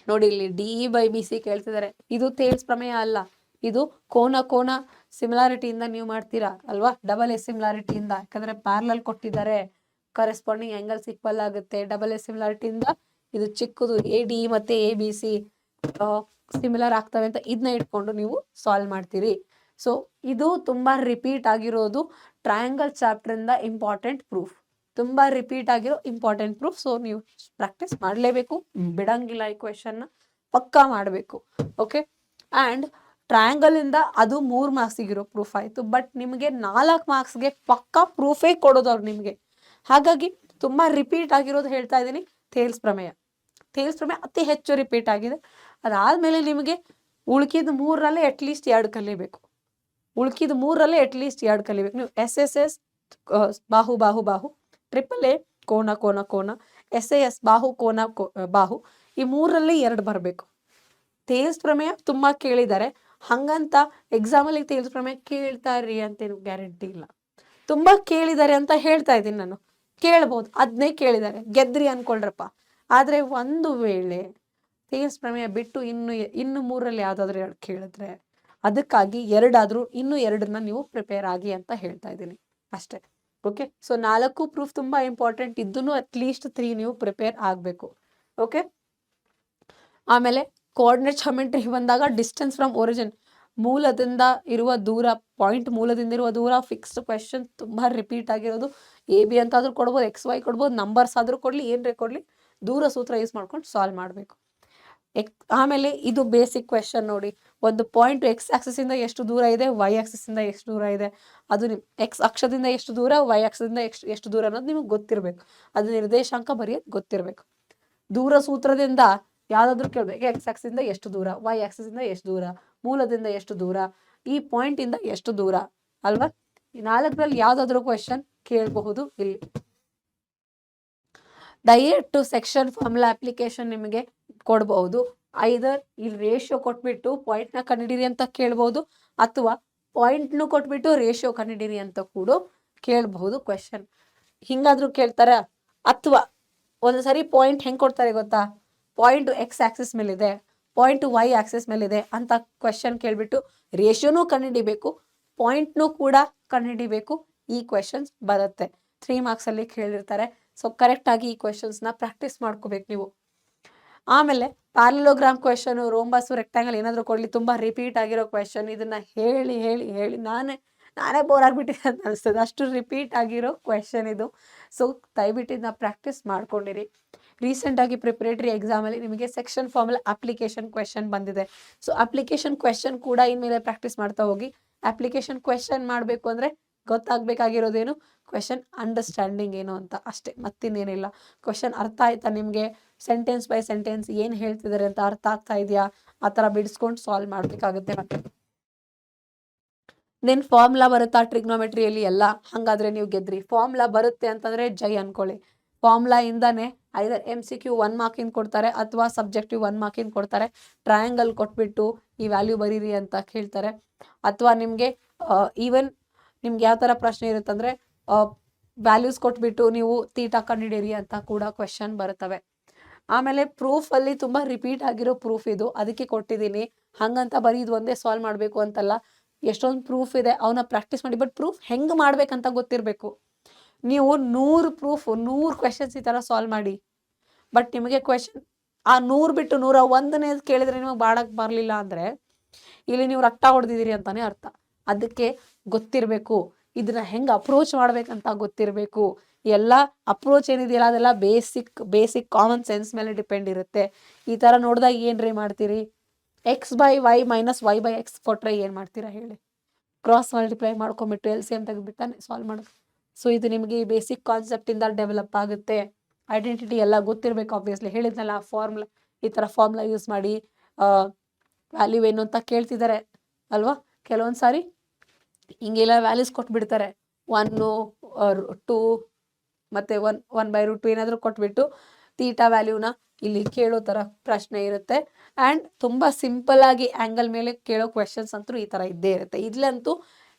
ನೋಡಿ, ಇಲ್ಲಿ DE/BC ಕೇಳ್ತಿದ್ದಾರೆ. ಇದು ಥೇಲ್ಸ್ ಪ್ರಮೇಯ ಅಲ್ಲ, ಇದು ಕೋನ ಸಿಮಿಲಾರಿಟಿಯಿಂದ ನೀವು ಮಾಡ್ತೀರಾ ಅಲ್ವಾ, AA ಸಿಮಿಲಾರಿಟಿಯಿಂದ. ಯಾಕಂದರೆ ಪ್ಯಾರಲಲ್ ಕೊಟ್ಟಿದ್ದಾರೆ, ಕರೆಸ್ಪಾಂಡಿಂಗ್ ಆ್ಯಂಗಲ್ಸ್ ಈಕ್ವಲ್ ಆಗುತ್ತೆ. AA ಸಿಮಿಲಾರಿಟಿಯಿಂದ ಇದು ಚಿಕ್ಕದು AD ಮತ್ತು ABC ಸಿಮಿಲರ್ ಆಗ್ತವೆ ಅಂತ ಇದನ್ನ ಇಟ್ಕೊಂಡು ನೀವು ಸಾಲ್ವ್ ಮಾಡ್ತೀರಿ. ಸೊ ಇದು ತುಂಬಾ ರಿಪೀಟ್ ಆಗಿರೋದು ಟ್ರಯಾಂಗಲ್ ಚಾಪ್ಟರ್ ಇಂದ ಇಂಪಾರ್ಟೆಂಟ್ ಪ್ರೂಫ್, ತುಂಬಾ ರಿಪೀಟ್ ಆಗಿರೋ ಇಂಪಾರ್ಟೆಂಟ್ ಪ್ರೂಫ್. ಸೊ ನೀವು ಪ್ರಾಕ್ಟೀಸ್ ಮಾಡಲೇಬೇಕು, ಬಿಡಂಗಿಲ್ಲ, ಈ ಕ್ವೆಶನ್ನ ಪಕ್ಕಾ ಮಾಡಬೇಕು. ಓಕೆ, ಆ್ಯಂಡ್ ಟ್ರಯಾಂಗಲ್ ಇಂದ ಅದು 3 ಮಾರ್ಕ್ಸಿಗಿರೋ ಪ್ರೂಫ್ ಆಯಿತು, ಬಟ್ ನಿಮಗೆ 4 ಮಾರ್ಕ್ಸ್ಗೆ ಪಕ್ಕಾ ಪ್ರೂಫೇ ಕೊಡೋದು ಅವ್ರು ನಿಮಗೆ. ಹಾಗಾಗಿ ತುಂಬಾ ರಿಪೀಟ್ ಆಗಿರೋದು ಹೇಳ್ತಾ ಇದ್ದೀನಿ, ಥೇಲ್ಸ್ ಪ್ರಮೇಯ. ಥೇಲ್ಸ್ ಪ್ರಮೇಯ ಅತಿ ಹೆಚ್ಚು ರಿಪೀಟ್ ಆಗಿದೆ. ಅದಾದಮೇಲೆ ನಿಮಗೆ ಉಳ್ಕಿದ 3ರಲ್ಲೇ ಅಟ್ಲೀಸ್ಟ್ 2 ಕಲಿಬೇಕು. ಉಳ್ಕಿದ 3ರಲ್ಲೇ ಅಟ್ಲೀಸ್ಟ್ 2 ಕಲಿಬೇಕು. ನೀವು SSS ಬಾಹು ಬಾಹು ಬಾಹು, AAA ಕೋನ ಕೋನ ಕೋನ, SAS ಬಾಹು ಕೋನ ಬಾಹು, ಈ 3ರಲ್ಲಿ 2 ಬರಬೇಕು. ಥೇಲ್ಸ್ ಪ್ರಮೇಯ ತುಂಬಾ ಕೇಳಿದ್ದಾರೆ, ಹಂಗಂತ ಎಕ್ಸಾಮಲ್ಲಿ ಥೇಲ್ಸ್ ಪ್ರಮೇಯ ಕೇಳ್ತಾರ್ರಿ ಅಂತೇನು ಗ್ಯಾರಂಟಿ ಇಲ್ಲ. ತುಂಬಾ ಕೇಳಿದ್ದಾರೆ ಅಂತ ಹೇಳ್ತಾ ಇದ್ದೀನಿ ನಾನು, ಕೇಳ್ಬೋದು, ಅದನ್ನೇ ಕೇಳಿದ್ದಾರೆ ಗೆದ್ರಿ ಅನ್ಕೊಳ್ರಪ್ಪ. ಆದರೆ ಒಂದು ವೇಳೆ ಥೇಲ್ಸ್ ಪ್ರಮೇಯ ಬಿಟ್ಟು ಇನ್ನು 3ರಲ್ಲಿ ಯಾವುದಾದ್ರೂ 2 ಕೇಳಿದ್ರೆ ಅದಕ್ಕಾಗಿ 2 ಆದರೂ ಇನ್ನೂ 2ನ್ನ ನೀವು ಪ್ರಿಪೇರ್ ಆಗಿ ಅಂತ ಹೇಳ್ತಾ ಇದ್ದೀನಿ ಅಷ್ಟೇ. ಓಕೆ, ಸೊ 4 ಪ್ರೂಫ್ ತುಂಬಾ ಇಂಪಾರ್ಟೆಂಟ್, ಇದ್ದೂ ಅಟ್ಲೀಸ್ಟ್ 3 ನೀವು ಪ್ರಿಪೇರ್ ಆಗಬೇಕು. ಓಕೆ, ಆಮೇಲೆ ಕೋಆರ್ಡಿನೇಟ್ ಜಾಮೆಟ್ರಿ ಬಂದಾಗ ಡಿಸ್ಟೆನ್ಸ್ ಫ್ರಮ್ ಒರಿಜಿನ್, ಮೂಲದಿಂದ ಇರುವ ದೂರ, ಪಾಯಿಂಟ್ ಮೂಲದಿಂದ ಇರುವ ದೂರ, ಫಿಕ್ಸ್ಡ್ ಕ್ವೆಶನ್ ತುಂಬಾ ರಿಪೀಟ್ ಆಗಿರೋದು. AB ಅಂತಾದ್ರೂ ಕೊಡ್ಬೋದು, XY ಕೊಡ್ಬೋದು, ನಂಬರ್ಸ್ ಆದರೂ ಕೊಡಲಿ, ಏನ್ರೇ ಕೊಡಲಿ, ದೂರ ಸೂತ್ರ ಯೂಸ್ ಮಾಡ್ಕೊಂಡು ಸಾಲ್ವ್ ಮಾಡಬೇಕು. ಆಮೇಲೆ ಇದು ಬೇಸಿಕ್ ಕ್ವೆಶನ್ ನೋಡಿ, ಒಂದು ಪಾಯಿಂಟ್ X ಆಕ್ಸಿಸ್ ಇಂದ ಎಷ್ಟು ದೂರ ಇದೆ, Y ಆಕ್ಸಿಸ್ ಇಂದ ಎಷ್ಟು ದೂರ ಇದೆ, ಅದು X ಅಕ್ಷದಿಂದ ಎಷ್ಟು ದೂರ, Y ಅಕ್ಷದಿಂದ ಎಷ್ಟು ದೂರ ಅನ್ನೋದು ನಿಮಗೆ ಗೊತ್ತಿರಬೇಕು. ಅದು ನಿರ್ದೇಶಾಂಕ ಬರೆಯೋದು ಗೊತ್ತಿರಬೇಕು. ದೂರ ಸೂತ್ರದಿಂದ ಯಾವ್ದಾದ್ರು ಕೇಳ್ಬೇಕು, X ಆಕ್ಸಿಸ್ ಇಂದ ಎಷ್ಟು ದೂರ, Y ಆಕ್ಸಿಸ್ ಇಂದ ಎಷ್ಟು ದೂರ, ಮೂಲದಿಂದ ಎಷ್ಟು ದೂರ, ಈ ಪಾಯಿಂಟ್ ಇಂದ ಎಷ್ಟು ದೂರ ಅಲ್ವಾ. ಈ 4ರಲ್ಲಿ ಯಾವ್ದಾದ್ರು ಕ್ವೆಶನ್ ಕೇಳಬಹುದು. ಇಲ್ಲಿ direct to section formula application ನಿಮಗೆ ಕೊಡಬಹುದು. ಐದರ್ ಇಲ್ಲಿ ರೇಷಿಯೋ ಕೊಟ್ಬಿಟ್ಟು ಪಾಯಿಂಟ್ನ ಕಂಡಿಡಿರಿ ಅಂತ ಕೇಳ್ಬಹುದು, ಅಥವಾ ಪಾಯಿಂಟ್ನು ಕೊಟ್ಬಿಟ್ಟು ರೇಷಿಯೋ ಕಂಡಿಡಿರಿ ಅಂತ ಕೂಡ ಕೇಳಬಹುದು ಕ್ವೆಶನ್. ಹಿಂಗಾದ್ರೂ ಕೇಳ್ತಾರ, ಅಥವಾ ಒಂದ್ಸರಿ ಪಾಯಿಂಟ್ ಹೆಂಗ್ ಕೊಡ್ತಾರೆ ಗೊತ್ತಾ, ಪಾಯಿಂಟ್ X ಆಕ್ಸಿಸ್ ಮೇಲಿದೆ, ಪಾಯಿಂಟ್ Y ಆಕ್ಸಿಸ್ ಮೇಲಿದೆ ಅಂತ ಕ್ವೆಶನ್ ಕೇಳ್ಬಿಟ್ಟು ರೇಷಿಯೋನೂ ಕಂಡುಹಿಡಿಬೇಕು, ಪಾಯಿಂಟ್ನೂ ಕೂಡ ಕಂಡುಹಿಡಿಬೇಕು. ಈ ಕ್ವೆಶನ್ಸ್ ಬರುತ್ತೆ, 3 ಮಾರ್ಕ್ಸಲ್ಲಿ ಕೇಳಿರ್ತಾರೆ. ಸೊ ಕರೆಕ್ಟಾಗಿ ಈ ಕ್ವೆಶನ್ಸ್ನ ಪ್ರಾಕ್ಟೀಸ್ ಮಾಡ್ಕೋಬೇಕು ನೀವು. ಆಮೇಲೆ ಪ್ಯಾರಲೋಗ್ರಾಮ್ ಕ್ವೆಶನು, ರೋಂಬಸ್ಸು, ರೆಕ್ಟಾಂಗಲ್ ಏನಾದರೂ ಕೊಡಲಿ, ತುಂಬ ರಿಪೀಟ್ ಆಗಿರೋ ಕ್ವೆಶನ್. ಇದನ್ನ ಹೇಳಿ ಹೇಳಿ ಹೇಳಿ ನಾನೇ ಬೋರ್ ಆಗಿಬಿಟ್ಟಿದೆ ಅಂತ ಅನಿಸ್ತದೆ, ಅಷ್ಟು ರಿಪೀಟ್ ಆಗಿರೋ ಕ್ವೆಶನ್ ಇದು. ಸೊ ದಯವಿಟ್ಟು ಇದನ್ನ ಪ್ರಾಕ್ಟೀಸ್ ಮಾಡ್ಕೊಂಡಿರಿ. ರೀಸೆಂಟಾಗಿ ಪ್ರಿಪರೇಟರಿ ಎಕ್ಸಾಮಲ್ಲಿ ನಿಮಗೆ ಸೆಕ್ಷನ್ ಫಾರ್ಮುಲಾ ಅಪ್ಲಿಕೇಶನ್ ಕ್ವೆಶನ್ ಬಂದಿದೆ. ಸೊ ಅಪ್ಲಿಕೇಶನ್ ಕ್ವೆಶನ್ ಕೂಡ ಇನ್ಮೇಲೆ ಪ್ರಾಕ್ಟೀಸ್ ಮಾಡ್ತಾ ಹೋಗಿ. ಅಪ್ಲಿಕೇಶನ್ ಕ್ವೆಶನ್ ಮಾಡಬೇಕು ಅಂದರೆ ಗೊತ್ತಾಗಬೇಕಾಗಿರೋದೇನು, ಕ್ವೆಶನ್ ಅಂಡರ್ಸ್ಟ್ಯಾಂಡಿಂಗ್ ಏನು ಅಂತ ಅಷ್ಟೇ, ಮತ್ತಿನ್ನೇನಿಲ್ಲ. ಕ್ವೆಶನ್ ಅರ್ಥ ಆಯ್ತಾ ನಿಮಗೆ, ಸೆಂಟೆನ್ಸ್ ಬೈ ಸೆಂಟೆನ್ಸ್ ಏನು ಹೇಳ್ತಿದ್ದಾರೆ ಅಂತ ಅರ್ಥ ಆಗ್ತಾ ಇದೆಯಾ, ಆ ಥರ ಬಿಡಿಸ್ಕೊಂಡು ಸಾಲ್ವ್ ಮಾಡಬೇಕಾಗುತ್ತೆ. ಮತ್ತೆ ನಿನ್ನ ಫಾರ್ಮುಲಾ ಬರುತ್ತಾ ಟ್ರಿಗ್ನೋಮೆಟ್ರಿಯಲ್ಲಿ ಎಲ್ಲ, ಹಾಗಾದ್ರೆ ನೀವು ಗೆದ್ರಿ. ಫಾರ್ಮುಲಾ ಬರುತ್ತೆ ಅಂತಂದರೆ ಜೈ ಅನ್ಕೊಳ್ಳಿ. ಫಾರ್ಮುಲಾ ಇಂದಾನೆ ಐದರ್ MCQ 1 ಮಾರ್ಕಿಂಗ್ ಕೊಡ್ತಾರೆ, ಅಥವಾ ಸಬ್ಜೆಕ್ಟಿವ್ 1 ಮಾರ್ಕಿಂಗ್ ಕೊಡ್ತಾರೆ. ಟ್ರಯಾಂಗಲ್ ಕೊಟ್ಬಿಟ್ಟು ಈ ವ್ಯಾಲ್ಯೂ ಬರೀರಿ ಅಂತ ಹೇಳ್ತಾರೆ, ಅಥವಾ ನಿಮಗೆ ಈವನ್ ನಿಮ್ಗೆ ಯಾವ ಥರ ಪ್ರಶ್ನೆ ಇರುತ್ತಂದರೆ ವ್ಯಾಲ್ಯೂಸ್ ಕೊಟ್ಬಿಟ್ಟು ನೀವು ತೀಟಾ ಕಂಡಿಡೀರಿ ಅಂತ ಕೂಡ ಕ್ವೆಶನ್ ಬರುತ್ತವೆ. ಆಮೇಲೆ ಪ್ರೂಫಲ್ಲಿ ತುಂಬ ರಿಪೀಟ್ ಆಗಿರೋ ಪ್ರೂಫ್ ಇದು, ಅದಕ್ಕೆ ಕೊಟ್ಟಿದ್ದೀನಿ. ಹಾಗಂತ ಬರೀ ಇದು ಒಂದೇ ಸಾಲ್ವ್ ಮಾಡಬೇಕು ಅಂತಲ್ಲ, ಎಷ್ಟೊಂದು ಪ್ರೂಫ್ ಇದೆ, ಅವನ್ನ ಪ್ರಾಕ್ಟೀಸ್ ಮಾಡಿ. ಬಟ್ ಪ್ರೂಫ್ ಹೆಂಗೆ ಮಾಡ್ಬೇಕಂತ ಗೊತ್ತಿರಬೇಕು. ನೀವು 100 ಪ್ರೂಫ್ 100 ಕ್ವೆಶನ್ಸ್ ಈ ಥರ ಸಾಲ್ವ್ ಮಾಡಿ, ಬಟ್ ನಿಮಗೆ ಕ್ವೆಶನ್ ಆ 100 ಬಿಟ್ಟು 101ನೇ ಕೇಳಿದರೆ ನಿಮಗೆ ಬಾಡಕ್ಕೆ ಬರಲಿಲ್ಲ ಅಂದರೆ ಇಲ್ಲಿ ನೀವು ರಟ್ಟ ಹೊಡೆದಿದ್ದೀರಿ ಅಂತಲೇ ಅರ್ಥ. ಅದಕ್ಕೆ ಗೊತ್ತಿರಬೇಕು, ಇದನ್ನ ಹೆಂಗೆ ಅಪ್ರೋಚ್ ಮಾಡ್ಬೇಕಂತ ಗೊತ್ತಿರಬೇಕು. ಎಲ್ಲ ಅಪ್ರೋಚ್ ಏನಿದೆಯಲ್ಲ ಅದೆಲ್ಲ ಬೇಸಿಕ್ ಕಾಮನ್ ಸೆನ್ಸ್ ಮೇಲೆ ಡಿಪೆಂಡ್ ಇರುತ್ತೆ. ಈ ಥರ ನೋಡಿದಾಗ ಏನ್ರಿ ಮಾಡ್ತೀರಿ, X/Y ಮೈನಸ್ Y/X ಕೊಟ್ಟರೆ ಏನು ಮಾಡ್ತೀರಾ ಹೇಳಿ, ಕ್ರಾಸ್ ಮಲ್ಟಿಪ್ಲೈ ಮಾಡ್ಕೊಂಬಿಟ್ಟು LCM ತೆಗೆದುಬಿಟ್ಟಾನೆ ಸಾಲ್ವ್ ಮಾಡೋದು. ಸೊ ಇದು ನಿಮಗೆ ಈ ಬೇಸಿಕ್ ಕಾನ್ಸೆಪ್ಟಿಂದ ಡೆವಲಪ್ ಆಗುತ್ತೆ. ಐಡೆಂಟಿಟಿ ಎಲ್ಲ ಗೊತ್ತಿರಬೇಕು. ಆಬ್ವಿಯಸ್ಲಿ ಹೇಳಿದ್ನಲ್ಲ, ಫಾರ್ಮುಲಾ ಈ ಥರ ಫಾರ್ಮುಲಾ ಯೂಸ್ ಮಾಡಿ ವ್ಯಾಲ್ಯೂ ಏನು ಅಂತ ಕೇಳ್ತಿದ್ದಾರೆ ಅಲ್ವಾ. ಕೆಲವೊಂದು ಸಾರಿ ಹಿಂಗೆಲ್ಲ ವ್ಯಾಲ್ಯೂಸ್ ಕೊಟ್ಬಿಡ್ತಾರೆ, 1 2 ಮತ್ತು 1/√2 ಏನಾದರೂ ಕೊಟ್ಬಿಟ್ಟು ತೀಟಾ ವ್ಯಾಲ್ಯೂನ ಇಲ್ಲಿ ಕೇಳೋ ಥರ ಪ್ರಶ್ನೆ ಇರುತ್ತೆ. ಆ್ಯಂಡ್ ತುಂಬ ಸಿಂಪಲ್ಲಾಗಿ ಆ್ಯಂಗಲ್ ಮೇಲೆ ಕೇಳೋ ಕ್ವೆಶನ್ಸ್ ಅಂತೂ ಈ ಥರ ಇದ್ದೇ ಇರುತ್ತೆ. ಇಲ್ಲಂತೂ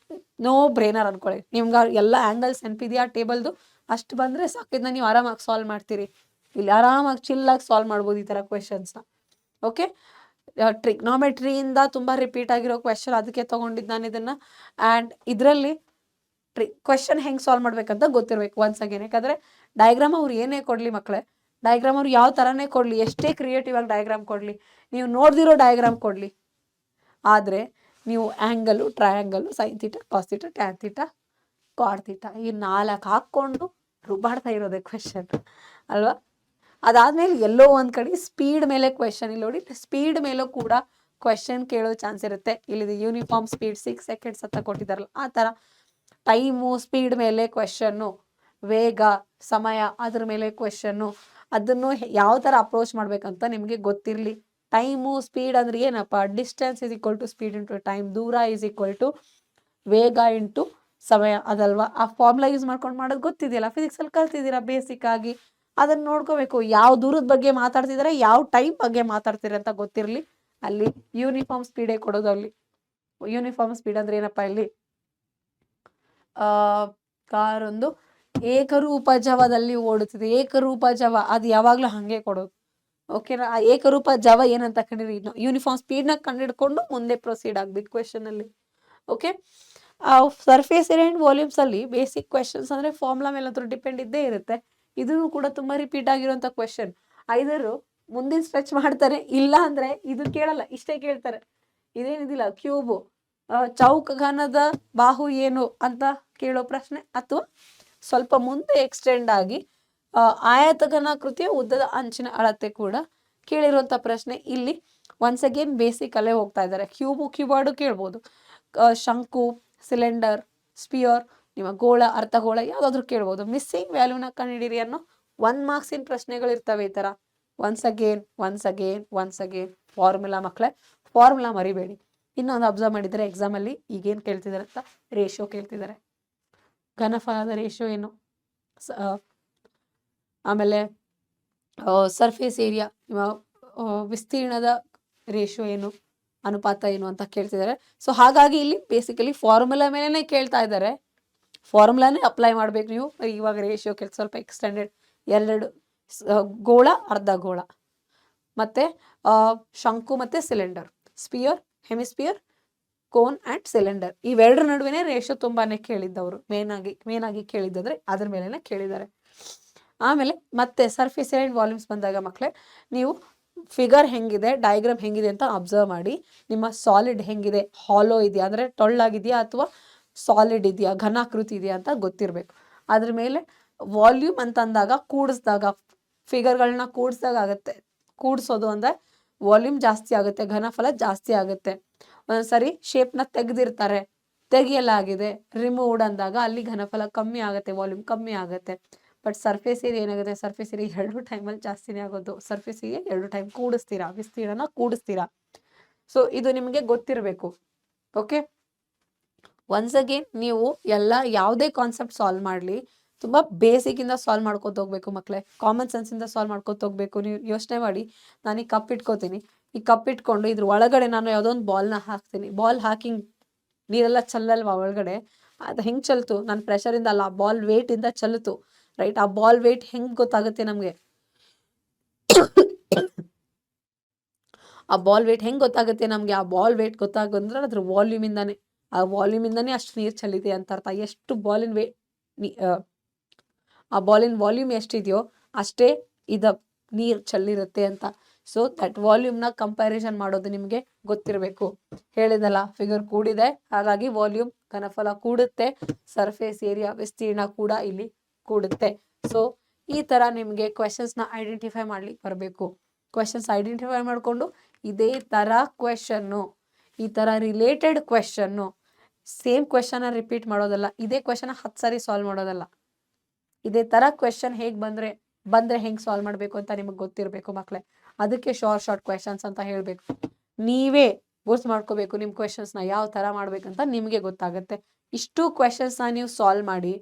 ನೋ ಬ್ರೇನರ್ ಅನ್ಕೊಳ್ಳಿ. ನಿಮ್ಗೆ ಎಲ್ಲ ಆ್ಯಂಗಲ್ಸ್ ನೆನಪಿದೆಯಾ ಟೇಬಲ್ದು, ಅಷ್ಟು ಬಂದರೆ ಸಾಕಿದ್ನ ನೀವು ಆರಾಮಾಗಿ ಸಾಲ್ವ್ ಮಾಡ್ತೀರಿ. ಇಲ್ಲಿ ಆರಾಮಾಗಿ ಚಿಲ್ಲಾಗಿ ಸಾಲ್ವ್ ಮಾಡ್ಬೋದು ಈ ಥರ ಕ್ವೆಶನ್ಸ್ನ. ಓಕೆ, ಟ್ರಿಗ್ನೋಮೆಟ್ರಿಯಿಂದ ತುಂಬ ರಿಪೀಟ್ ಆಗಿರೋ ಕ್ವೆಶನ್, ಅದಕ್ಕೆ ತೊಗೊಂಡಿದ್ದು ನಾನು ಇದನ್ನು. ಆ್ಯಂಡ್ ಇದರಲ್ಲಿ ಕ್ವೆಶನ್ ಹೆಂಗೆ ಸಾಲ್ವ್ ಮಾಡ್ಬೇಕಂತ ಗೊತ್ತಿರಬೇಕು ಒನ್ಸ್ ಅಗೇನ್. ಯಾಕಂದರೆ ಡಯಾಗ್ರಾಮ್ ಅವ್ರು ಏನೇ ಕೊಡಲಿ ಮಕ್ಕಳೇ, ಡಯಾಗ್ರಾಮ್ ಅವ್ರು ಯಾವ ಥರನೇ ಕೊಡಲಿ, ಎಷ್ಟೇ ಕ್ರಿಯೇಟಿವ್ ಆಗಿ ಡಯಾಗ್ರಾಮ್ ಕೊಡಲಿ, ನೀವು ನೋಡ್ದಿರೋ ಡಯಾಗ್ರಾಮ್ ಕೊಡಲಿ, ಆದರೆ ನೀವು angle, triangle, sine theta, cos theta, tan theta, cot theta ಈ 4 ಹಾಕ್ಕೊಂಡು ರುಬ್ಬಾಡ್ತಾ ಇರೋದೆ ಕ್ವೆಶನ್ ಅಲ್ವಾ. ಅದಾದ್ಮೇಲೆ ಎಲ್ಲೋ ಒಂದು ಕಡೆ ಸ್ಪೀಡ್ ಮೇಲೆ ಕ್ವೆಶನ್, ಇಲ್ಲಿ ನೋಡಿ ಸ್ಪೀಡ್ ಮೇಲೂ ಕೂಡ ಕ್ವೆಶನ್ ಕೇಳೋ ಚಾನ್ಸ್ ಇರುತ್ತೆ. ಇಲ್ಲಿ ಯೂನಿಫಾರ್ಮ್ ಸ್ಪೀಡ್ 6 ಸೆಕೆಂಡ್ಸ್ ಅಂತ ಕೊಟ್ಟಿದ್ದಾರಲ್ಲ, ಆ ಥರ ಟೈಮು ಸ್ಪೀಡ್ ಮೇಲೆ ಕ್ವೆಶನ್ನು, ವೇಗ ಸಮಯ ಅದ್ರ ಮೇಲೆ ಕ್ವೆಶನ್ನು, ಅದನ್ನು ಯಾವ ಥರ ಅಪ್ರೋಚ್ ಮಾಡ್ಬೇಕಂತ ನಿಮಗೆ ಗೊತ್ತಿರಲಿ. ಟೈಮು ಸ್ಪೀಡ್ ಅಂದ್ರೆ ಏನಪ್ಪ, distance is equal to speed into time, ದೂರ ಈಸ್ ಈಕ್ವಲ್ ಟು ವೇಗ ಇಂಟು ಸಮಯ ಅದಲ್ವಾ. ಆ ಫಾರ್ಮುಲಾ ಯೂಸ್ ಮಾಡ್ಕೊಂಡು ಮಾಡೋದು ಗೊತ್ತಿದೆಯಲ್ಲ, ಫಿಸಿಕ್ಸಲ್ಲಿ ಕಲ್ತಿದ್ದೀರಾ ಬೇಸಿಕ್ ಆಗಿ. ಅದನ್ನ ನೋಡ್ಕೋಬೇಕು, ಯಾವ ದೂರದ ಬಗ್ಗೆ ಮಾತಾಡ್ತಿದ್ದಾರೆ, ಯಾವ ಟೈಮ್ ಬಗ್ಗೆ ಮಾತಾಡ್ತೀರ ಅಂತ ಗೊತ್ತಿರಲಿ. ಅಲ್ಲಿ ಯೂನಿಫಾರ್ಮ್ ಸ್ಪೀಡೇ ಕೊಡೋದು. ಅಲ್ಲಿ ಯೂನಿಫಾರ್ಮ್ ಸ್ಪೀಡ್ ಅಂದ್ರೆ ಏನಪ್ಪಾ, ಇಲ್ಲಿ ಕಾರೊಂದು ಏಕರೂಪ ಜವದಲ್ಲಿ ಓಡುತ್ತಿದೆ. ಏಕರೂಪ ಜವ ಅದು ಯಾವಾಗ್ಲೂ ಹಂಗೆ ಕೊಡೋದು. ಓಕೆನಾ. ಆ ಏಕರೂಪ ಜವ ಏನಂತ ಕಂಡಿರಿ, ಯೂನಿಫಾರ್ಮ್ ಸ್ಪೀಡ್ನ ಕಂಡಿಡ್ಕೊಂಡು ಮುಂದೆ ಪ್ರೊಸೀಡ್ ಆಗ್ಬೇಕು ಕ್ವೆಶನ್ ಅಲ್ಲಿ. Okay. Surface area and volumes ಅಲ್ಲಿ ಬೇಸಿಕ್ ಕ್ವೆಶನ್ಸ್ ಅಂದ್ರೆ ಫಾರ್ಮುಲಾ ಮೇಲೆ ಅಂತೂ ಡಿಪೆಂಡ್ ಇದ್ದೇ ಇರುತ್ತೆ. ಇದನ್ನು ಕೂಡ ತುಂಬಾ ರಿಪೀಟ್ ಆಗಿರುವಂತ ಕ್ವೆಶನ್. ಐದರು ಮುಂದಿನ ಸ್ಟ್ರೆಚ್ ಮಾಡ್ತಾರೆ, ಇಲ್ಲ ಅಂದ್ರೆ ಇದು ಕೇಳಲ್ಲ, ಇಷ್ಟೇ ಕೇಳ್ತಾರೆ. ಇದೇನಿದಿಲ್ಲ ಕ್ಯೂಬು ಚೌಕಘನದ ಬಾಹು ಏನು ಅಂತ ಕೇಳೋ ಪ್ರಶ್ನೆ, ಅಥವಾ ಸ್ವಲ್ಪ ಮುಂದೆ ಎಕ್ಸ್ಟೆಂಡ್ ಆಗಿ ಆಯತಘನಾಕೃತಿಯ ಉದ್ದದ ಅಂಚಿನ ಅಳತೆ ಕೂಡ ಕೇಳಿರುವಂತ ಪ್ರಶ್ನೆ. ಇಲ್ಲಿ ಒನ್ಸ್ ಅಗೇನ್ ಬೇಸಿಕ್ ಅಲ್ಲೇ ಹೋಗ್ತಾ ಇದ್ದಾರೆ. ಕ್ಯೂಬಾರ್ಡು ಕೇಳ್ಬೋದು, ಶಂಕು, ಸಿಲಿಂಡರ್, ಸ್ಪಿಯರ್, ನಿಮ್ಮ ಗೋಳ, ಅರ್ಧಗೋಳ ಯಾವ್ದಾದ್ರು ಕೇಳ್ಬೋದು. ಮಿಸ್ಸಿಂಗ್ ವ್ಯಾಲ್ಯೂನ ಕಂಡುಹಿಡಿಯಿರಿ ಅನ್ನೋ 1 ಮಾರ್ಕ್ಸಿನ ಪ್ರಶ್ನೆಗಳು ಇರ್ತವೆ ಈ ತರ. ಒನ್ಸ್ ಅಗೇನ್ ಫಾರ್ಮುಲಾ ಮಕ್ಕಳೇ, ಫಾರ್ಮುಲಾ ಮರಿಬೇಡಿ. ಇನ್ನೊಂದು ಅಬ್ಸರ್ವ್ ಮಾಡಿದರೆ ಎಕ್ಸಾಮ್ ಅಲ್ಲಿ ಈಗೇನು ಕೇಳ್ತಿದ್ದಾರೆ ಅಂತ, ರೇಷಿಯೋ ಕೇಳ್ತಿದ್ದಾರೆ. ಘನಫಲದ ರೇಷಿಯೋ ಏನು, ಆಮೇಲೆ ಸರ್ಫೇಸ್ ಏರಿಯಾ ವಿಸ್ತೀರ್ಣದ ರೇಷಿಯೋ ಏನು, ಅನುಪಾತ ಏನು ಅಂತ ಕೇಳ್ತಿದ್ದಾರೆ. ಸೊ ಹಾಗಾಗಿ ಇಲ್ಲಿ ಬೇಸಿಕಲಿ ಫಾರ್ಮುಲಾ ಮೇಲೆನೆ ಕೇಳ್ತಾ ಇದ್ದಾರೆ. ಫಾರ್ಮುಲಾನೇ ಅಪ್ಲೈ ಮಾಡ್ಬೇಕು ನೀವು. ಇವಾಗ ರೇಷಿಯೋ ಕೇಳ್ತಾ ಸ್ವಲ್ಪ ಎಕ್ಸ್ಟೆಂಡೆಡ್, 2 ಗೋಳ, ಅರ್ಧ ಗೋಳ, ಮತ್ತೆ ಶಂಕು ಮತ್ತೆ cylinder, sphere, hemisphere, cone and cylinder, ಇವೆರಡರ ನಡುವೆ ರೇಷಿಯೋ ತುಂಬಾನೇ ಕೇಳಿದ್ದವರು. ಮೇನ್ ಆಗಿ ಕೇಳಿದ್ರೆ ಅದ್ರ ಮೇಲೆನೆ ಕೇಳಿದ್ದಾರೆ. ಆಮೇಲೆ ಮತ್ತೆ ಸರ್ಫೇಸ್ ಏರಿಯಾ ಅಂಡ್ ವಾಲ್ಯೂಮ್ಸ್ ಬಂದಾಗ ಮಕ್ಕಳೇ, ನೀವು ಫಿಗರ್ ಹೆಂಗಿದೆ, ಡಯಾಗ್ರಾಮ್ ಹೆಂಗಿದೆ ಅಂತ ಅಬ್ಸರ್ವ್ ಮಾಡಿ. ನಿಮ್ಮ ಸಾಲಿಡ್ ಹೆಂಗಿದೆ, ಹಾಲೋ ಇದೆಯಾ ಅಂದ್ರೆ ಟೊಳ್ಳಾಗಿದೆಯಾ, ಅಥವಾ ಸಾಲಿಡ್ ಇದೆಯಾ, ಘನಾಕೃತಿ ಇದೆಯಾ ಅಂತ ಗೊತ್ತಿರಬೇಕು. ಅದ್ರ ಮೇಲೆ ವಾಲ್ಯೂಮ್ ಅಂತ ಅಂದಾಗ ಕೂಡಿಸಿದಾಗ, ಫಿಗರ್ಗಳನ್ನ ಕೂಡಿಸಿದಾಗ ಆಗುತ್ತೆ. ಕೂಡಿಸೋದು ಅಂದ್ರೆ ವಾಲ್ಯೂಮ್ ಜಾಸ್ತಿ ಆಗುತ್ತೆ, ಘನಫಲ ಜಾಸ್ತಿ ಆಗುತ್ತೆ. ಒಂದ್ಸರಿ ಶೇಪ್ನ ತೆಗೆದಿರ್ತಾರೆ, ತೆಗಿಯಲಾಗಿದೆ, ರಿಮೂವ್ಡ್ ಅಂದಾಗ ಅಲ್ಲಿ ಘನಫಲ ಕಮ್ಮಿ ಆಗುತ್ತೆ, ವಾಲ್ಯೂಮ್ ಕಮ್ಮಿ ಆಗುತ್ತೆ. ಬಟ್ ಸರ್ಫೇಸ್ ಏರಿಯಾ ಏನಾಗುತ್ತೆ, ಸರ್ಫೇಸ್ ಏರಿಯಾ 2 ಟೈಮಲ್ಲಿ ಜಾಸ್ತಿನೇ ಆಗೋದು. ಸರ್ಫೇಸ್ ಏರಿಯಾ 2 ಟೈಮ್ ಕೂಡಿಸ್ತೀರಾ, ವಿಸ್ತೀರ್ಣನ ಕೂಡಿಸ್ತೀರಾ. ಸೊ ಇದು ನಿಮಗೆ ಗೊತ್ತಿರಬೇಕು. ಓಕೆ. ಒನ್ಸ್ ಅಗೇನ್ ನೀವು ಎಲ್ಲ ಯಾವುದೇ ಕಾನ್ಸೆಪ್ಟ್ ಸಾಲ್ವ್ ಮಾಡಲಿ, ತುಂಬ ಬೇಸಿಕ್ಕಿಂದ ಸಾಲ್ವ್ ಮಾಡ್ಕೊತ ಹೋಗ್ಬೇಕು ಮಕ್ಕಳೇ. ಕಾಮನ್ ಸೆನ್ಸಿಂದ ಸಾಲ್ವ್ ಮಾಡ್ಕೊತ ಹೋಗ್ಬೇಕು. ನೀವು ಯೋಚನೆ ಮಾಡಿ, ನಾನು ಈ ಕಪ್ ಇಟ್ಕೋತೀನಿ, ಈ ಕಪ್ ಇಟ್ಕೊಂಡು ಇದ್ರ ಒಳಗಡೆ ನಾನು ಯಾವುದೋ ಒಂದು ಬಾಲ್ನ ಹಾಕ್ತೀನಿ. ಬಾಲ್ ಹಾಕಿ ನೀರೆಲ್ಲ ಚೆಲ್ಲಲ್ವಾ ಒಳಗಡೆ, ಅದು ಹೆಂಗೆ ಚೆಲ್ತು, ನನ್ನ ಪ್ರೆಷರಿಂದ ಅಲ್ಲ, ಆ ಬಾಲ್ ವೇಟಿಂದ ಚೆಲ್ತು, ರೈಟ್. ಆ ಬಾಲ್ ವೇಟ್ ಹೆಂಗೆ ಗೊತ್ತಾಗುತ್ತೆ ನಮಗೆ, ಆ ಬಾಲ್ ವೇಟ್ ಹೆಂಗೆ ಗೊತ್ತಾಗುತ್ತೆ ನಮಗೆ, ಆ ಬಾಲ್ ವೇಟ್ ಗೊತ್ತಾಗೋದ್ರೆ ಅದ್ರ ವಾಲ್ಯೂಮಿಂದಾನೆ. ಆ ವಾಲ್ಯೂಮಿಂದಾನೇ ಅಷ್ಟು ನೀರು ಚೆಲ್ಲಿದೆ ಅಂತ ಅರ್ಥ. ಎಷ್ಟು ಬಾಲಿನ ಆ ಬಾಲಿನ ವಾಲ್ಯೂಮ್ ಎಷ್ಟಿದೆಯೋ ಅಷ್ಟೇ ನೀರು ಚೆಲ್ಲಿರುತ್ತೆ ಅಂತ. ಸೊ ದಟ್ ವಾಲ್ಯೂಮ್ನ ಕಂಪ್ಯಾರಿಸನ್ ಮಾಡೋದು ನಿಮಗೆ ಗೊತ್ತಿರಬೇಕು. ಹೇಳಿದಲ್ಲ, ಫಿಗರ್ ಕೂಡಿದೆ, ಹಾಗಾಗಿ ವಾಲ್ಯೂಮ್ ಘನಫಲ ಕೂಡುತ್ತೆ, ಸರ್ಫೇಸ್ ಏರಿಯಾ ವಿಸ್ತೀರ್ಣ ಕೂಡ ಇಲ್ಲಿ ಕೂಡುತ್ತೆ. ಸೊ ಈ ತರ ನಿಮಗೆ ಕ್ವೆಶನ್ಸ್ನ ಐಡೆಂಟಿಫೈ ಮಾಡ್ಲಿಕ್ಕೆ ಬರಬೇಕು. ಕ್ವೆಶನ್ಸ್ ಐಡೆಂಟಿಫೈ ಮಾಡಿಕೊಂಡು ಇದೇ ತರ ಕ್ವೆಶನ್ನು, ಈ ತರ related question, same question repeat ಮಾಡೋದಲ್ಲ, ಇದೇ ಕ್ವೆಶನ್ 10 ಸಾರಿ ಸಾಲ್ವ್ ಮಾಡೋದಲ್ಲ. ಇದೇ ತರ ಕ್ವೆಶನ್ ಹೇಗೆ ಬಂದ್ರೆ ಹೆಂಗೆ ಸಾಲ್ವ್ ಮಾಡಬೇಕು ಅಂತ ನಿಮಗೆ ಗೊತ್ತಿರಬೇಕು ಮಕ್ಕಳೇ. ಅದಕ್ಕೆ ಶಾರ್ಟ್ ಕ್ವೆಶನ್ಸ್ ಅಂತ ಹೇಳಬೇಕು. ನೀವೇ ಗುರ್ತು ಮಾಡ್ಕೋಬೇಕು ನಿಮ್ಮ ಕ್ವೆಶನ್ಸ್ನ ಯಾವ ತರ ಮಾಡ್ಬೇಕಂತ ನಿಮಗೆ ಗೊತ್ತಾಗುತ್ತೆ. ಇಷ್ಟು ಕ್ವೆಶನ್ಸ್ನ ನೀವು ಸಾಲ್ವ್ ಮಾಡಿ,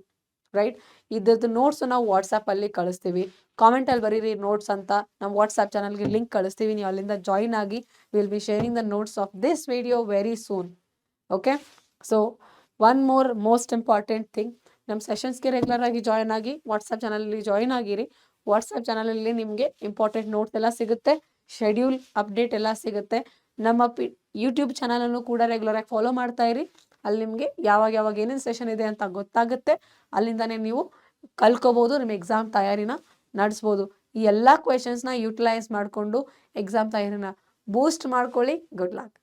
ರೈಟ್. ಇದ್ರದ್ದು ನೋಟ್ಸ್ ನಾವು ವಾಟ್ಸಪ್ಪಲ್ಲಿ ಕಳಿಸ್ತೀವಿ. ಕಾಮೆಂಟಲ್ಲಿ ಬರೀರಿ ನೋಟ್ಸ್ ಅಂತ. ನಮ್ಮ ವಾಟ್ಸಪ್ ಚಾನಲ್ಗೆ ಲಿಂಕ್ ಕಳಿಸ್ತೀವಿ, ನೀವು ಅಲ್ಲಿಂದ ಜಾಯಿನ್ ಆಗಿ. Will be sharing the notes of this video very soon. Okay. So one most important thing, ನಮ್ಮ ಸೆಷನ್ಸ್ಗೆ ರೆಗ್ಯುಲರ್ ಆಗಿ ಜಾಯ್ನ್ ಆಗಿ, ವಾಟ್ಸಪ್ ಚಾನಲಲ್ಲಿ ಜಾಯ್ನ್ ಆಗಿರಿ. ವಾಟ್ಸಪ್ ಚಾನಲಲ್ಲಿ ನಿಮಗೆ ಇಂಪಾರ್ಟೆಂಟ್ ನೋಟ್ಸ್ ಎಲ್ಲ ಸಿಗುತ್ತೆ, ಶೆಡ್ಯೂಲ್ ಅಪ್ಡೇಟ್ ಎಲ್ಲ ಸಿಗುತ್ತೆ. ನಮ್ಮ ಯೂಟ್ಯೂಬ್ ಚಾನಲನ್ನು ಕೂಡ ರೆಗ್ಯುಲರ್ ಆಗಿ ಫಾಲೋ ಮಾಡ್ತಾ ಇರಿ. ಅಲ್ಲಿ ನಿಮಗೆ ಯಾವಾಗ ಏನೇನು ಸೆಷನ್ ಇದೆ ಅಂತ ಗೊತ್ತಾಗುತ್ತೆ. ಅಲ್ಲಿಂದಾನೇ ನೀವು ಕಲ್ಕೋಬಹುದು, ನಿಮ್ಮ ಎಕ್ಸಾಮ್ ತಯಾರಿನ ನಡೆಸ್ಬೋದು. ಈ ಎಲ್ಲ ಕ್ವೆಶನ್ಸ್ನ ಯೂಟಿಲೈಸ್ ಮಾಡಿಕೊಂಡು ಎಕ್ಸಾಮ್ ತಯಾರಿನ ಬೂಸ್ಟ್ ಮಾಡ್ಕೊಳ್ಳಿ. Good luck.